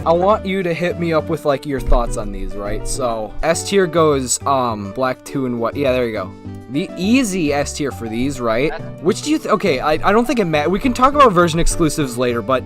I want you to hit me up with like your thoughts on these, right? So S tier goes black 2 and white. Yeah, there you go. The easy S tier for these, right? Which do you okay, I don't think it matters. We can talk about version exclusives later, but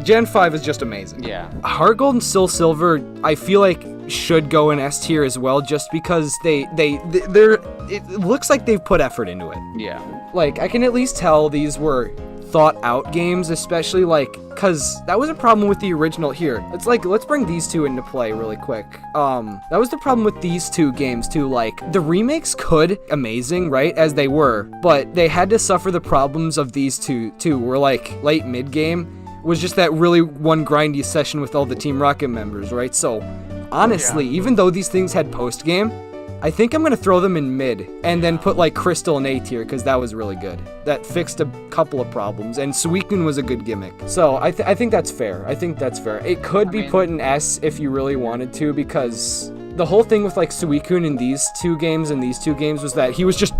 Gen 5 is just amazing. Yeah. Heart Gold and Still Silver, I feel like should go in S tier as well, just because they're it looks like they've put effort into it. Yeah. Like, I can at least tell these were thought out games, especially like, cause that was a problem with the original. Here, let's bring these two into play really quick. That was the problem with these two games too. Like, the remakes could amazing, right, as they were, but they had to suffer the problems of these two too, where like late mid game was just that really one grindy session with all the Team Rocket members, right? So honestly, even though these things had post game, I think I'm gonna throw them in mid and then put like Crystal in A tier because that was really good. That fixed a couple of problems, and Suicune was a good gimmick. So I think that's fair. I think that's fair. It could be put in S if you really wanted to, because the whole thing with like Suicune in these two games was that he was just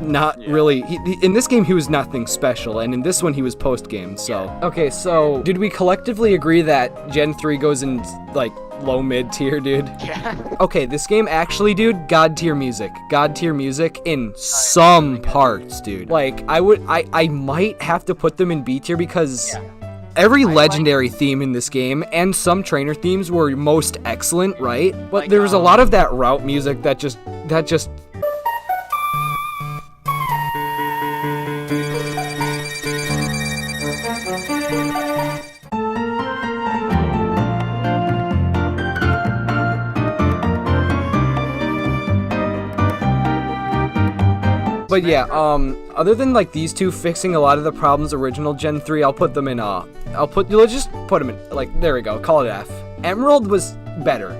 not really in this game he was nothing special, and in this one he was post game. So okay, so did we collectively agree that Gen 3 goes in like low mid tier, dude? Yeah. Okay, this game actually, dude, god tier music in some parts, dude. Like I might have to put them in B tier because every legendary theme in this game and some trainer themes were most excellent, right? But like, there was a lot of that route music that just But yeah, other than like these two fixing a lot of the problems original Gen 3, I'll put them in, let's just put them in, like, there we go, call it F. Emerald was better,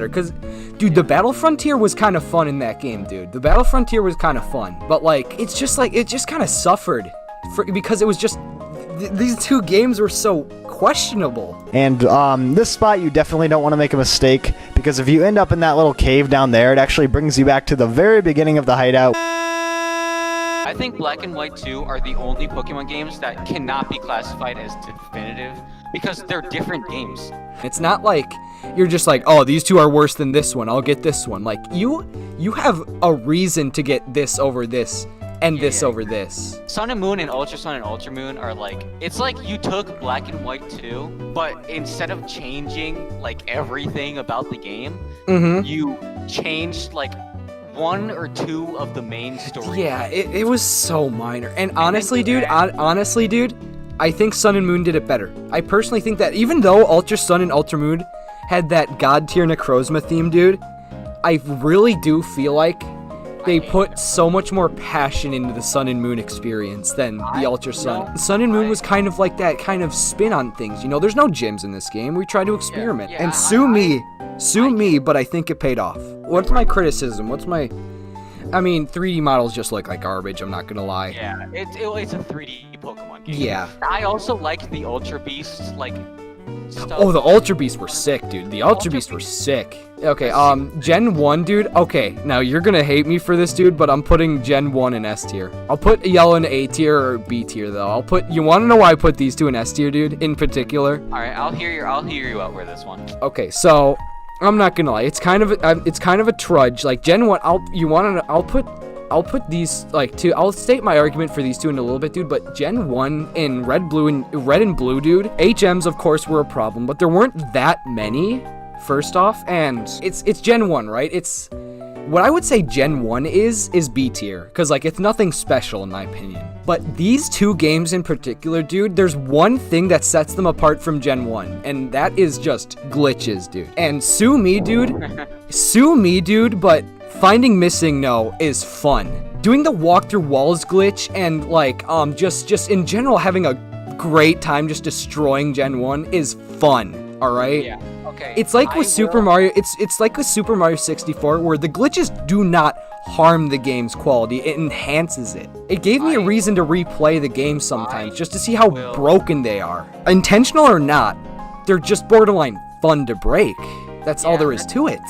because, dude, the Battle Frontier was kind of fun in that game, dude. The Battle Frontier was kind of fun, but like, it's just like, it just kind of suffered, because it was just, these two games were so questionable. And this spot, you definitely don't want to make a mistake, because if you end up in that little cave down there, it actually brings you back to the very beginning of the hideout. I think Black and White 2 are the only Pokemon games that cannot be classified as definitive, because they're different games. It's not like you're just like, oh, these two are worse than this one, I'll get this one. Like, you have a reason to get this over this, and this over this. Sun and Moon and Ultra Sun and Ultra Moon are like, it's like you took Black and White 2, but instead of changing like everything about the game, you changed like one or two of the main story. Yeah, it was so minor. And honestly, dude, I think Sun and Moon did it better. I personally think that even though Ultra Sun and Ultra Moon had that god tier Necrozma theme, dude, I really do feel like they put so much more passion into the Sun and Moon experience than the Ultra Sun. Sun and Moon was kind of like that kind of spin on things, you know? There's no gyms in this game. We tried to experiment. And sue me, but I think it paid off. What's my criticism? I mean, 3D models just look like garbage, I'm not gonna lie. Yeah, it's a 3D Pokemon game. Yeah. I also liked the Ultra Beasts, like, stuff. Oh, the Ultra Beasts were sick, dude. The Ultra Beasts were sick. Okay, Gen 1, dude. Okay, now you're gonna hate me for this, dude, but I'm putting Gen 1 in S tier. I'll put Yellow in A tier or B tier, though. You wanna know why I put these two in S tier, dude, in particular? Alright, I'll hear you out with this one. Okay, so, I'm not gonna lie. It's kind of a trudge. Like, Gen 1, I'll put these, like, two. I'll state my argument for these two in a little bit, dude, but Gen 1 in red and blue, dude, HMs, of course, were a problem, but there weren't that many, first off, and it's Gen 1, right? It's, what I would say Gen 1 is B tier, because, like, it's nothing special, in my opinion. But these two games in particular, dude, there's one thing that sets them apart from Gen 1, and that is just glitches, dude. And sue me, dude, but finding Missing No is fun. Doing the walk through walls glitch and like just in general having a great time just destroying Gen 1 is fun. All right? Yeah. Okay. It's like with Super Mario, it's like with Super Mario 64 where the glitches do not harm the game's quality, it enhances it. It gave me a reason to replay the game sometimes just to see how broken they are. Intentional or not, they're just borderline fun to break. That's all there is to it.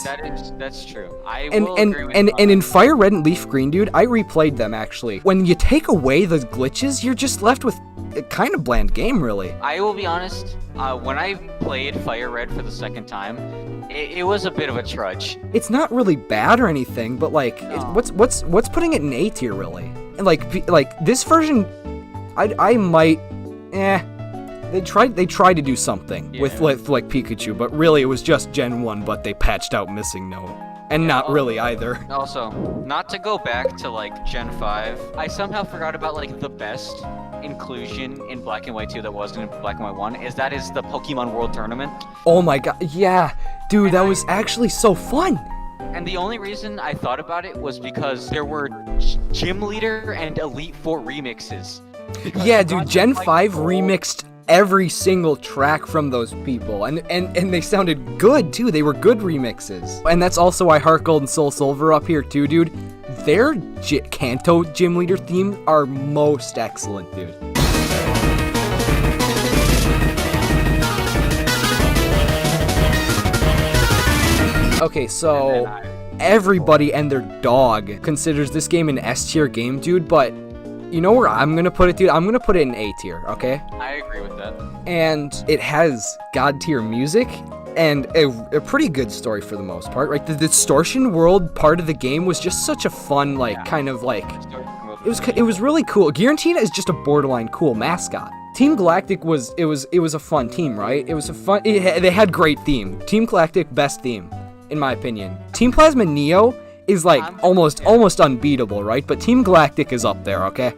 That's true. And in Fire Red and Leaf Green, dude, I replayed them actually. When you take away the glitches, you're just left with a kind of bland game, really. I will be honest, when I played Fire Red for the second time, it was a bit of a trudge. It's not really bad or anything, but like, No. what's putting it in A tier really? And like this version, I might, They tried to do something with like Pikachu, but really it was just Gen 1, but they patched out Missing Note. And not really either. Also, not to go back to like Gen 5, I somehow forgot about like the best inclusion in Black and White 2 that wasn't in Black and White 1, is the Pokemon World Tournament. Oh my god, yeah. Dude, that was actually so fun. And the only reason I thought about it was because there were Gym Leader and Elite Four remixes. Yeah, dude, Gen 5 remixed every single track from those people, and they sounded good too. They were good remixes. And that's also why Heart Gold and Soul Silver up here too, dude. Their Kanto Gym Leader themes are most excellent, dude. Okay, so everybody and their dog considers this game an S tier game, dude, but you know where I'm gonna put it, dude? I'm gonna put it in A tier, okay? I agree with that. And it has god tier music and a pretty good story for the most part, right? The distortion world part of the game was just such a fun, like, kind of like, it was really cool. Giratina is just a borderline cool mascot. Team Galactic was a fun team, right? It was a fun, they had great theme. Team Galactic, best theme, in my opinion. Team Plasma Neo is like almost unbeatable, right? But Team Galactic is up there, okay?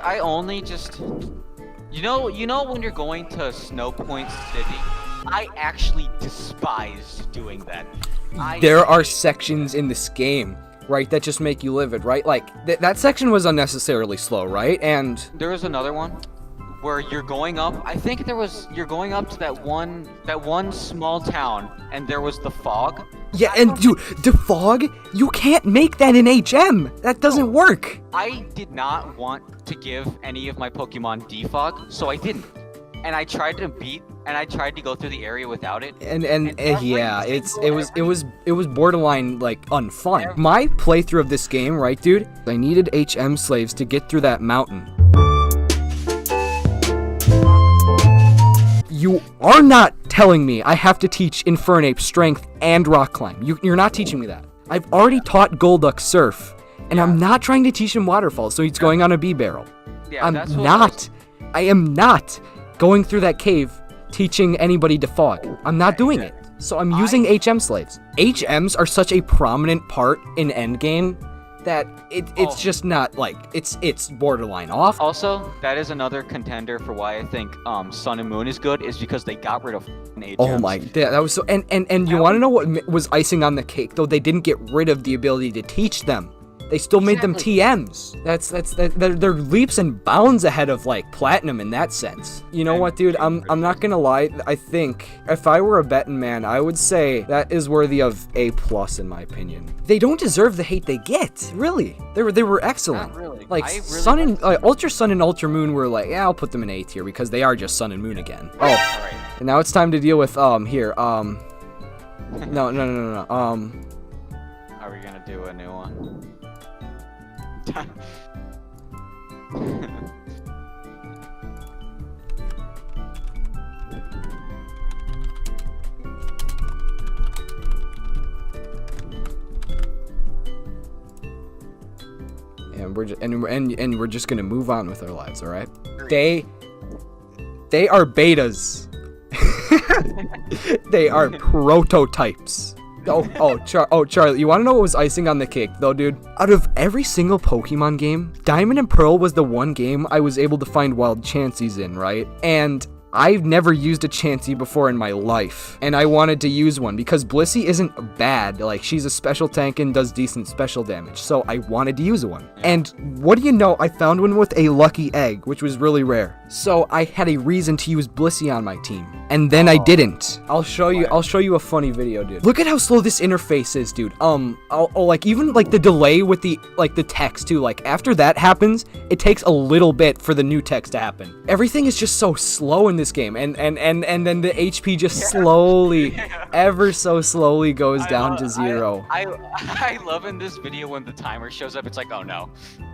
I only just, you know when you're going to Snow Point City, I actually despised doing that. There are sections in this game, right, that just make you livid, right? Like, that section was unnecessarily slow, right? And there was another one where you're going up, you're going up to that one small town, and there was the fog. yeah, and dude, the fog, you can't make that in HM. That doesn't work. I did not want to give any of my Pokemon defog, so I didn't. And I tried to go through the area without it. And yeah, it was borderline like unfun. My playthrough of this game, right, dude? I needed HM slaves to get through that mountain. You are not telling me I have to teach Infernape Strength and Rock Climb. You're not teaching me that. I've already taught Golduck Surf, and I'm not trying to teach him Waterfall, so he's going on a B-Barrel. Yeah, I am not going through that cave teaching anybody to fog. I'm not doing it. So I'm using HM slaves. HMs are such a prominent part in Endgame that it's just not like it's borderline off. Also, that is another contender for why I think Sun and Moon is good, is because they got rid of HMs. Oh my, that was so. And you want to know what was icing on the cake? Though they didn't get rid of the ability to teach them. They still made them TMs. They're leaps and bounds ahead of like Platinum in that sense. You know what, dude? I'm not gonna lie. I think if I were a betting man, I would say that is worthy of A+ in my opinion. They don't deserve the hate they get. Really, they were excellent. Not really. Like I really Sun and Ultra Sun and Ultra Moon were like, yeah, I'll put them in A tier because they are just Sun and Moon again. Oh, Alright. and now it's time to deal with here. No. Are we gonna do a new one? and we're just gonna move on with our lives, all right? They are betas. They are prototypes. Charlie, you want to know what was icing on the cake, though, dude? Out of every single Pokemon game, Diamond and Pearl was the one game I was able to find wild Chanseys in, right? And I've never used a Chansey before in my life, and I wanted to use one because Blissey isn't bad. Like, she's a special tank and does decent special damage, so I wanted to use one. And what do you know? I found one with a lucky egg, which was really rare. So I had a reason to use Blissey on my team. And then I didn't. I'll show you a funny video, dude. Look at how slow this interface is, dude. Like even like the delay with the text too. Like after that happens, it takes a little bit for the new text to happen. Everything is just so slow in this game. And then the HP just slowly, ever so slowly goes down to 0. I love in this video when the timer shows up, it's like, oh no.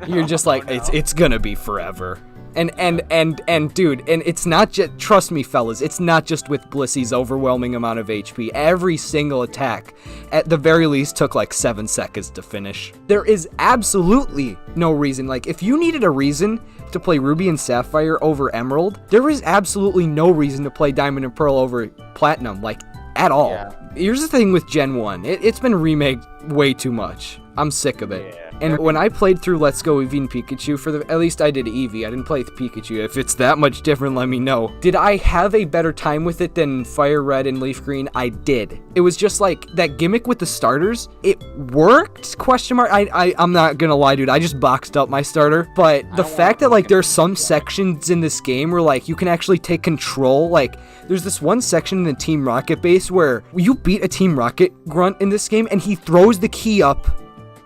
You're just like, Oh, no. it's gonna be forever. And dude, and it's not just, trust me fellas, it's not just with Blissey's overwhelming amount of HP. Every single attack, at the very least, took like 7 seconds to finish. There is absolutely no reason, like if you needed a reason to play Ruby and Sapphire over Emerald, there is absolutely no reason to play Diamond and Pearl over Platinum, like at all. Yeah. Here's the thing with Gen 1, it's been remade way too much. I'm sick of it. Yeah. And when I played through Let's Go Eevee and Pikachu, at least I did Eevee, I didn't play with Pikachu. If it's that much different, let me know. Did I have a better time with it than Fire Red and Leaf Green? I did. It was just like, that gimmick with the starters, it worked, question mark. I'm not gonna lie, dude, I just boxed up my starter, but the fact that like there's some sections in this game where like you can actually take control, like there's this one section in the Team Rocket base where you beat a Team Rocket grunt in this game and he throws the key up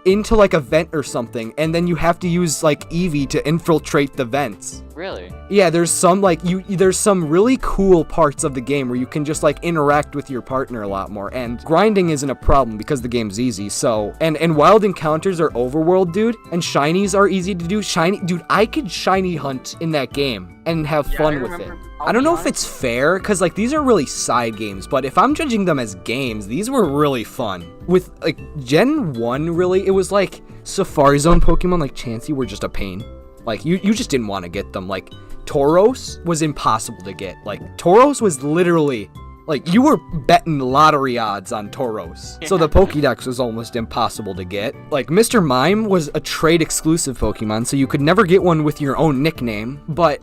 into like a vent or something, and then you have to use like Eevee to infiltrate the vents. Really? Yeah, there's some like there's some really cool parts of the game where you can just like interact with your partner a lot more, and grinding isn't a problem because the game's easy. So and wild encounters are overworld, dude, and shinies are easy to do. Dude, I could shiny hunt in that game and have fun with it. I don't know if it's fair, because like these are really side games, but if I'm judging them as games, these were really fun. With like Gen 1, really, it was like Safari Zone Pokemon like Chansey were just a pain. Like you just didn't want to get them. Like Tauros was impossible to get. Like Tauros was literally like you were betting lottery odds on Tauros. So the Pokédex was almost impossible to get. Like Mr. Mime was a trade exclusive Pokemon, so you could never get one with your own nickname. But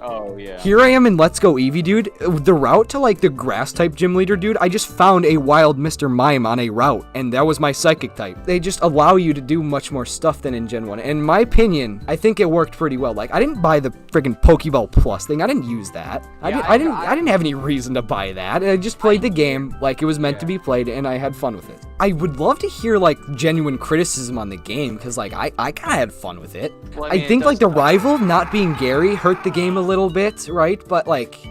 here I am in Let's Go Eevee, dude. The route to like the grass type gym leader, dude, I just found a wild Mr. Mime on a route, and that was my psychic type. They just allow you to do much more stuff than in Gen 1. In my opinion, I think it worked pretty well. Like I didn't buy the friggin' Pokeball Plus thing. I didn't use that. I didn't have any reason to buy that. I just played the game like it was meant to be played, and I had fun with it. I would love to hear like genuine criticism on the game, because like I kind of had fun with it. Well, I think like the rival not being Gary hurt the game a little bit, right? But like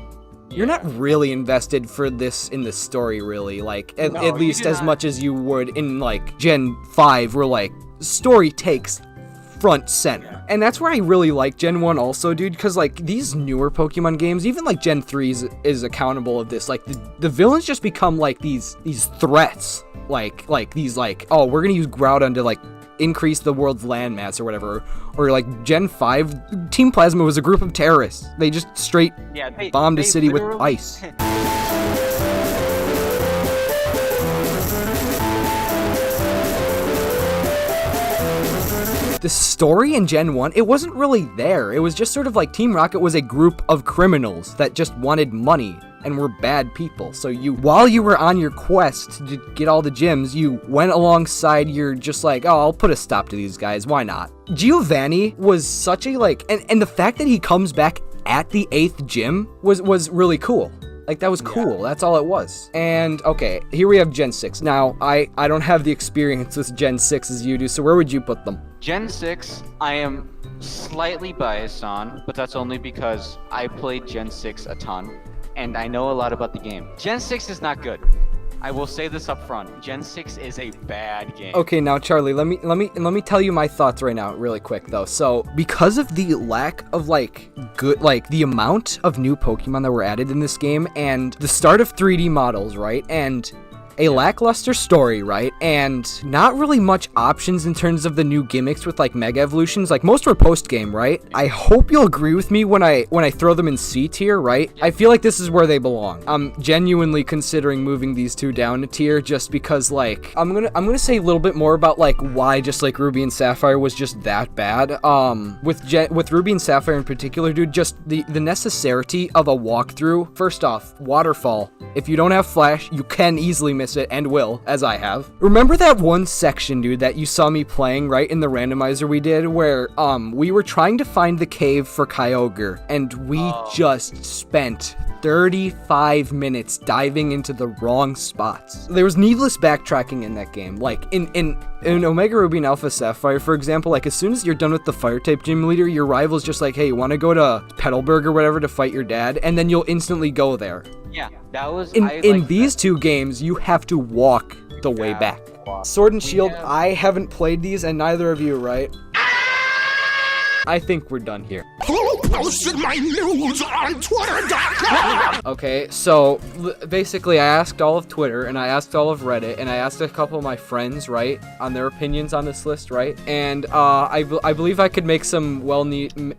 you're not really invested for this in the story, really. Like at least as much as you would in like Gen 5, where like story takes front center. And that's where I really like Gen 1 also, dude, because like these newer Pokemon games, even like Gen 3 is accountable of this. Like the villains just become like these threats. Like these like, oh, we're gonna use Groudon to like increase the world's landmass or whatever. Or like Gen 5, Team Plasma was a group of terrorists. They just straight bombed a city with ice. The story in Gen 1, it wasn't really there. It was just sort of like Team Rocket was a group of criminals that just wanted money and were bad people. So while you were on your quest to get all the gems, you went alongside your just like, oh, I'll put a stop to these guys. Why not? Giovanni was such a like, and the fact that he comes back at the 8th gym was really cool. Like, that was cool. Yeah. That's all it was. And, okay, here we have Gen 6. Now, I don't have the experience with Gen 6 as you do, so where would you put them? Gen 6, I am slightly biased on, but that's only because I played Gen 6 a ton, and I know a lot about the game. Gen 6 is not good. I will say this up front. Gen 6 is a bad game. Okay, now Charlie, let me tell you my thoughts right now really quick though. So, because of the lack of like good the amount of new Pokemon that were added in this game, and the start of 3D models, right? And a lackluster story, right? And not really much options in terms of the new gimmicks with like Mega Evolutions. Like most were post-game, right? I hope you'll agree with me when I throw them in C tier, right? I feel like this is where they belong. I'm genuinely considering moving these two down a tier just because like I'm gonna say a little bit more about like why just like Ruby and Sapphire was just that bad. With Ruby and Sapphire in particular, dude, just the necessity of a walkthrough. First off, waterfall. If you don't have Flash, you can easily miss miss it and will, as I have. Remember that one section, dude, that you saw me playing right in the randomizer we did where we were trying to find the cave for Kyogre and we just spent 35 minutes diving into the wrong spots. There was needless backtracking in that game. Like in Omega Ruby and Alpha Sapphire, for example, like as soon as you're done with the fire type gym leader, your rival's just like, hey, you want to go to Petalburg or whatever to fight your dad? And then you'll instantly go there. Yeah, that was in these two games, you have to walk the way back. Sword and Shield, I haven't played these, and neither of you, right? I think we're done here. Who posted my news on Twitter.com? Okay, so basically I asked all of Twitter, and I asked all of Reddit, and I asked a couple of my friends, right, on their opinions on this list, right? And I believe I could make some well-needed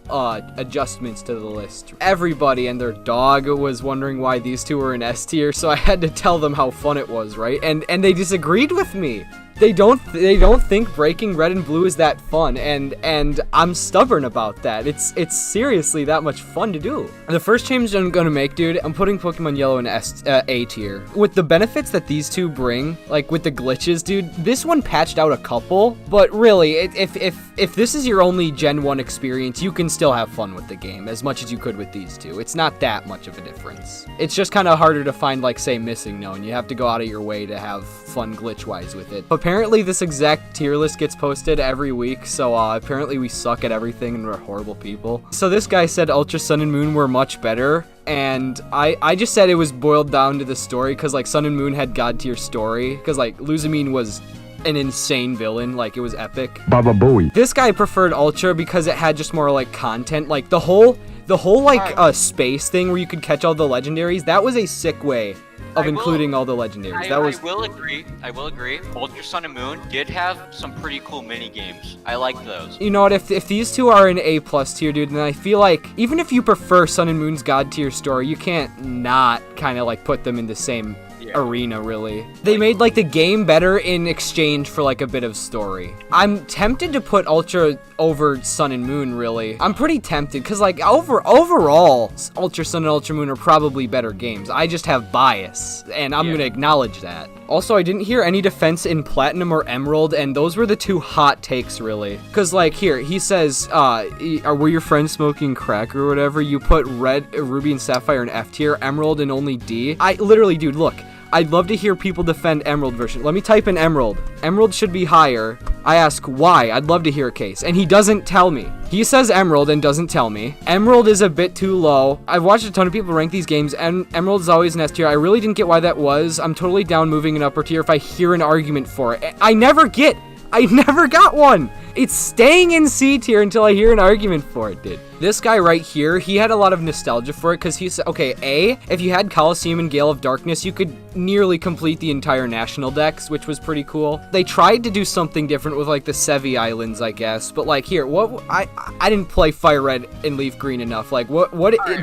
adjustments to the list. Everybody and their dog was wondering why these two were in S tier, so I had to tell them how fun it was, right? And they disagreed with me. They don't think breaking red and blue is that fun, and I'm stubborn about that. It's seriously that much fun to do. The first change I'm gonna make, dude, I'm putting Pokemon Yellow in A tier. With the benefits that these two bring, like with the glitches, dude, this one patched out a couple, but really, if this is your only Gen 1 experience, you can still have fun with the game as much as you could with these two. It's not that much of a difference. It's just kind of harder to find, like, say, Missing No, and you have to go out of your way to have fun glitch-wise with it. Apparently, this exact tier list gets posted every week, so apparently we suck at everything and we're horrible people. So this guy said Ultra Sun and Moon were much better, and I just said it was boiled down to the story, because, like, Sun and Moon had god tier story, because, like, Luzamine was an insane villain, like, it was epic. Baba Booey. This guy preferred Ultra because it had just more, like, content, like, the whole space thing where you could catch all the legendaries, that was a sick way of including all the legendaries. I will agree. Ultra Sun and Moon did have some pretty cool mini games. I like those. You know what? If these two are an A+ tier, dude, then I feel like even if you prefer Sun and Moon's god tier story, you can't not kind of like put them in the same arena, really. They made like the game better in exchange for like a bit of story. I'm tempted to put Ultra over Sun and Moon, really. I'm pretty tempted because like overall Ultra Sun and Ultra Moon are probably better games. I just have bias and I'm gonna acknowledge that. Also, I didn't hear any defense in Platinum or Emerald, and those were the two hot takes, really. Because, like, here, he says, were your friends smoking crack or whatever? You put Red, Ruby, and Sapphire in F tier, Emerald in only D. Literally, dude, look. I'd love to hear people defend Emerald version. Let me type in Emerald. Emerald should be higher. I ask why. I'd love to hear a case. And he doesn't tell me. He says Emerald and doesn't tell me. Emerald is a bit too low. I've watched a ton of people rank these games, and Emerald is always an S tier. I really didn't get why that was. I'm totally down moving an upper tier if I hear an argument for it. I never got one. It's staying in C tier until I hear an argument for it, dude. This guy right here, he had a lot of nostalgia for it because he said, okay, A, if you had Coliseum and Gale of Darkness, you could nearly complete the entire national dex, which was pretty cool. They tried to do something different with like the Sevi Islands, I guess, but like here, I didn't play Fire Red and Leaf Green enough. Like what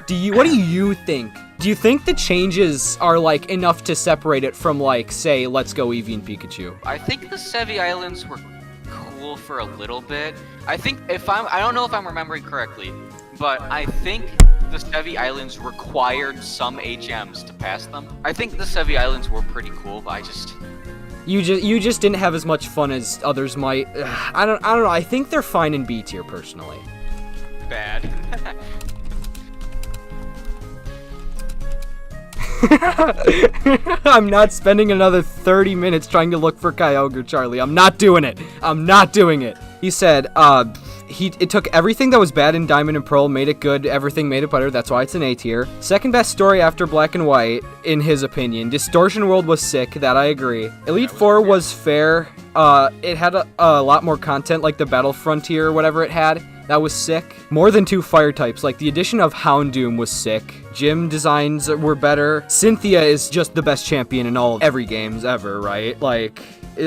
do you think? Do you think the changes are like enough to separate it from like, say, Let's Go Eevee and Pikachu? I think the Sevi Islands were cool for a little bit. I think I don't know if I'm remembering correctly, but I think the Sevi Islands required some HMs to pass them. I think the Sevi Islands were pretty cool, but You just didn't have as much fun as others might. I don't know. I think they're fine in B tier personally. Bad. I'm not spending another 30 minutes trying to look for Kyogre, Charlie. I'm not doing it. I'm not doing it. He said, it took everything that was bad in Diamond and Pearl, made it good, everything made it better, that's why it's an A tier. Second best story after Black and White, in his opinion. Distortion World was sick, that I agree. Elite Four was fair. It had a lot more content, like the Battle Frontier or whatever it had. That was sick. More than 2 fire types, like the addition of Houndoom was sick. Gym designs were better. Cynthia is just the best champion in all of every games ever, right? Like,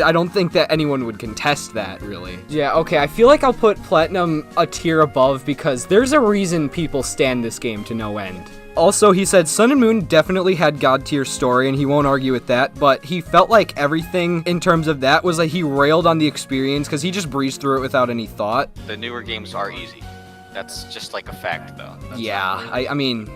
I don't think that anyone would contest that, really. Yeah, okay, I feel like I'll put Platinum a tier above because there's a reason people stand this game to no end. Also, he said Sun and Moon definitely had god tier story, and he won't argue with that, but he felt like everything in terms of that was like he railed on the experience because he just breezed through it without any thought. The newer games are easy. That's just like a fact, though. Yeah, I mean,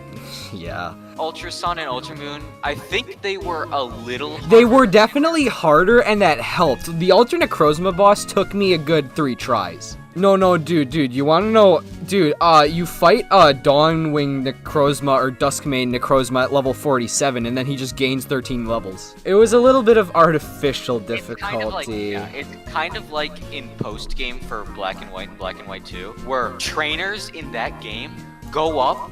yeah. Ultra Sun and Ultra Moon, I think they were a little They were definitely harder, and that helped. The Ultra Necrozma boss took me a good 3 tries. No, dude, you wanna know, dude, you fight, Dawnwing Necrozma or Duskmane Necrozma at level 47, and then he just gains 13 levels. It was a little bit of artificial difficulty. It's kind of like in post-game for Black and White and Black and White 2, where trainers in that game go up,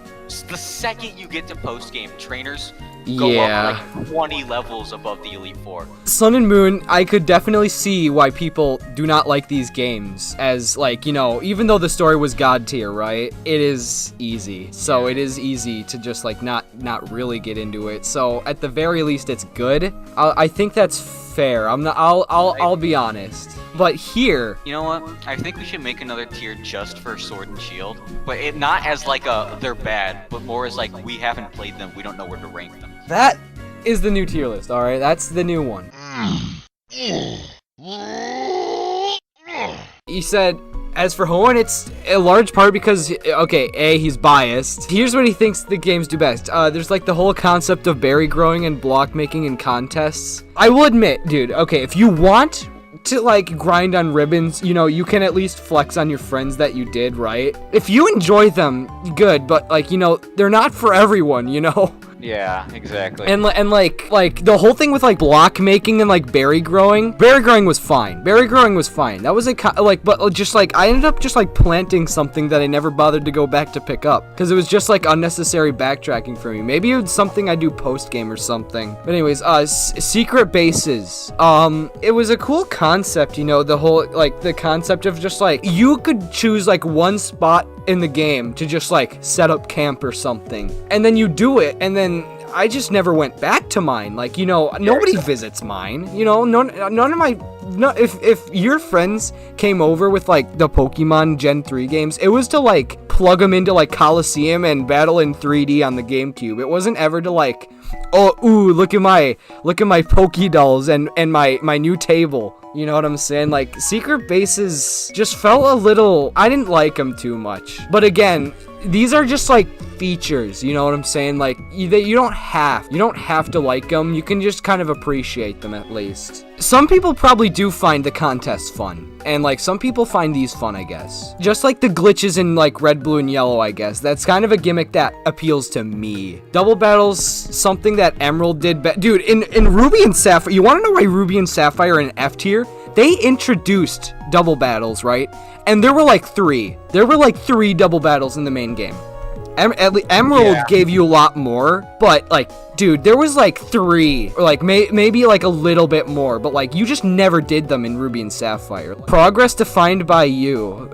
the second you get to post-game, trainers go up like 20 levels above the Elite Four. Sun and Moon, I could definitely see why people do not like these games, as, like, you know, even though the story was god tier, right? It is easy. So it is easy to just, like, not really get into it. So at the very least, it's good. I think that's fair. I'll be honest. But here, you know what? I think we should make another tier just for Sword and Shield, but it not as like they're bad, but more as like we haven't played them, we don't know where to rank them. that is the new tier list, alright? That's the new one. He said, as for Hoenn, it's a large part because, okay, A, he's biased. Here's what he thinks the games do best. There's like the whole concept of berry growing and block making in contests. I will admit, dude, okay, if you want to like grind on ribbons, you know, you can at least flex on your friends that you did, right? If you enjoy them, good, but like, you know, they're not for everyone, you know? Yeah, exactly. And like the whole thing with like block making and like berry growing was fine. That was but just like I ended up just like planting something that I never bothered to go back to pick up because it was just like unnecessary backtracking for me. Maybe it was something I do post game or something. But anyways, secret bases. It was a cool concept, you know, the whole like the concept of just like you could choose like one spot in the game to just like set up camp or something, and then you do it, and then I just never went back to mine. Like, you know, nobody visits mine, you know, none of my, if your friends came over with like the Pokemon Gen 3 games, it was to like plug them into like Coliseum and battle in 3D on the GameCube. It wasn't ever to like, oh, ooh, look at my Pokédolls and my new table. You know what I'm saying? Like, secret bases just felt a little, I didn't like them too much. But again, these are just like features, you know what I'm saying? Like, you don't have to like them. You can just kind of appreciate them at least. Some people probably do find the contests fun, and like some people find these fun, I guess. Just like the glitches in like red, blue, and yellow, I guess. That's kind of a gimmick that appeals to me. Double battles, something that Emerald did. Dude, in Ruby and Sapphire, you want to know why Ruby and Sapphire are in F tier? They introduced double battles, right? And there were like 3. There were like 3 double battles in the main game. Emerald gave you a lot more, but like, dude, there was like 3, or like maybe like a little bit more, but like you just never did them in Ruby and Sapphire. Progress defined by you.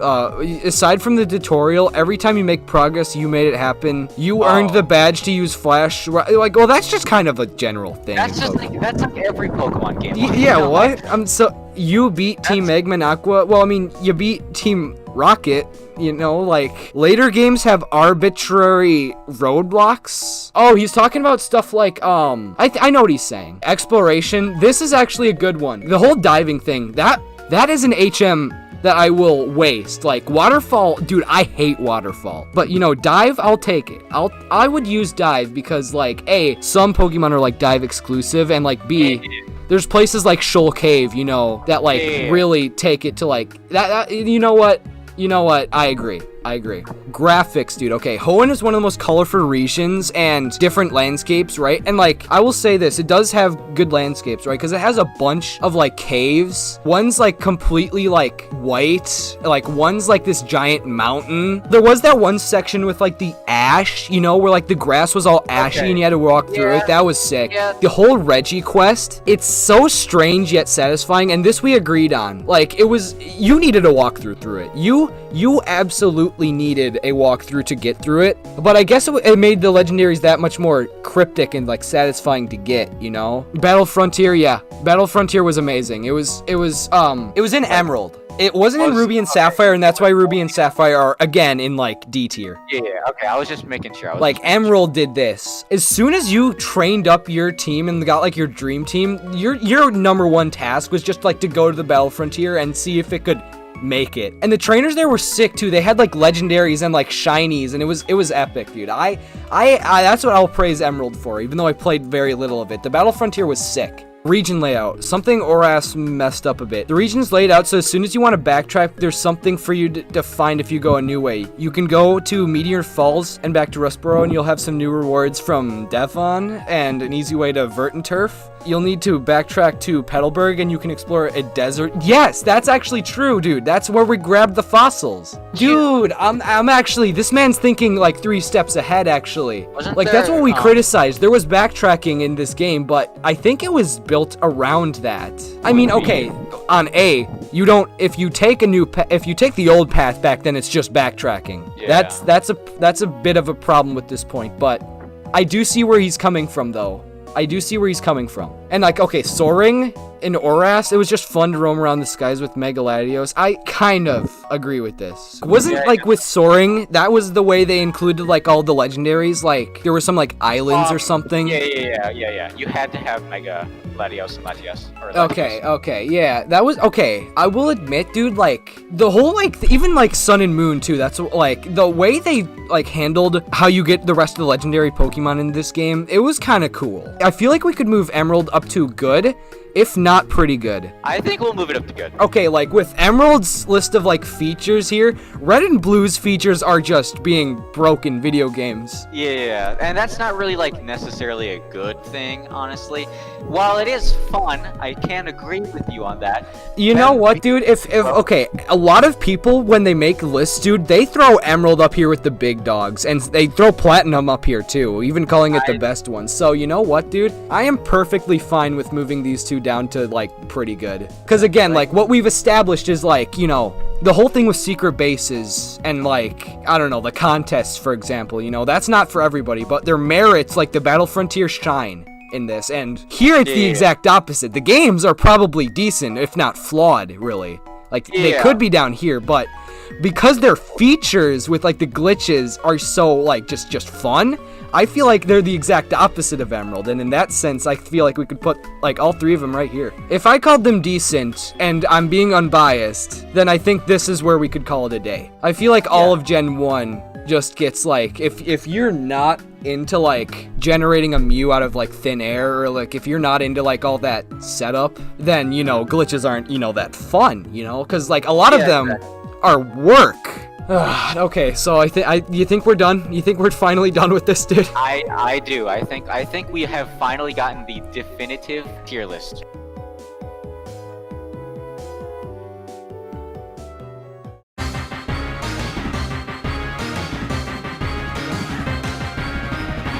Aside from the tutorial, every time you make progress, you made it happen. You earned the badge to use Flash. Like, well, that's just kind of a general thing. That's like every Pokemon game. Yeah, what? So you beat Team Eggman and Aqua. Well, I mean, you beat Team Rocket, you know, like later games have arbitrary roadblocks. Oh, he's talking about stuff like I know what he's saying. Exploration. This is actually a good one. The whole diving thing, that is an HM that I will waste. Like waterfall, dude, I hate waterfall. But you know, dive, I'll take it. I would use dive because like A, some Pokemon are like dive exclusive, and like B, there's places like Shoal Cave, you know, that like really take it to like that you know what? I agree. Graphics, dude. Okay, Hoenn is one of the most colorful regions and different landscapes, right? And like, I will say this, it does have good landscapes, right? Because it has a bunch of like caves. One's like completely like white, like one's like this giant mountain. There was that one section with like the ash, you know, where like the grass was all ashy and you had to walk through it. That was sick. The whole Reggie quest, it's so strange yet satisfying, and this we agreed on. Like, it was, you needed a walkthrough through it. You absolutely needed a walkthrough to get through it, but I guess it made the legendaries that much more cryptic and like satisfying to get, you know? Battle Frontier, yeah. Battle Frontier was amazing. It was in Emerald. It wasn't in Ruby and Sapphire, and that's why Ruby and Sapphire are again in like D tier. Yeah, okay. I was just making sure. Like Emerald did this. As soon as you trained up your team and got like your dream team, your number one task was just like to go to the Battle Frontier and see if it could make it. And the trainers there were sick too. They had like legendaries and like shinies, and it was epic, dude. I that's what I'll praise Emerald for, even though I played very little of it. The Battle Frontier was sick. Region layout. Something Oras messed up a bit. The region's laid out so as soon as you want to backtrack, there's something for you to find if you go a new way. You can go to Meteor Falls and back to Rustboro, and you'll have some new rewards from Devon and an easy way to Vertenturf. You'll need to backtrack to Petalburg, and you can explore a desert. Yes, that's actually true, dude. That's where we grabbed the fossils. Dude, I'm actually, this man's thinking like 3 steps ahead, actually. That's what we criticized. There was backtracking in this game, but I think it was built around that. I mean, okay, on A, you don't, if you take the old path back, then it's just backtracking. Yeah. That's a bit of a problem with this point, but I do see where he's coming from, though. I do see where he's coming from. And like, okay, soaring in Oras, it was just fun to roam around the skies with Megaladios. I kind of agree with this. Wasn't like with soaring, that was the way they included like all the legendaries, like there were some like islands or something. Yeah. You had to have Mega Latios and Latios. Okay, yeah, that was okay. I will admit, dude, like the whole like even like Sun and Moon too. That's like the way they like handled how you get the rest of the legendary Pokemon in this game. It was kind of cool. I feel like we could move Emerald up to good, if not pretty good. I think we'll move it up to good. Okay, like with Emerald's list of like features here, Red and Blue's features are just being broken video games. Yeah, and that's not really like necessarily a good thing, honestly. While it is fun, I can agree with you on that. You know what, dude? If okay, a lot of people when they make lists, dude, they throw Emerald up here with the big dogs, and they throw Platinum up here too, even calling it the best one. So you know what, dude? I am perfectly fine with moving these two down to like pretty good, because again, like what we've established is like, you know, the whole thing with secret bases and like, I don't know, the contests, for example, you know, that's not for everybody, but their merits, like the Battle Frontier, shine in this. And here it's the exact opposite. The games are probably decent, if not flawed, really. Like they could be down here, but because their features with like the glitches are so like just fun, I feel like they're the exact opposite of Emerald, and in that sense, I feel like we could put like all 3 of them right here. If I called them decent, and I'm being unbiased, then I think this is where we could call it a day. I feel like all of Gen 1 just gets like, if you're not into like generating a Mew out of like thin air, or like if you're not into like all that setup, then, you know, glitches aren't, you know, that fun, you know, because like a lot of them are work. Okay, so you think we're done? You think we're finally done with this, dude? I do. I think we have finally gotten the definitive tier list.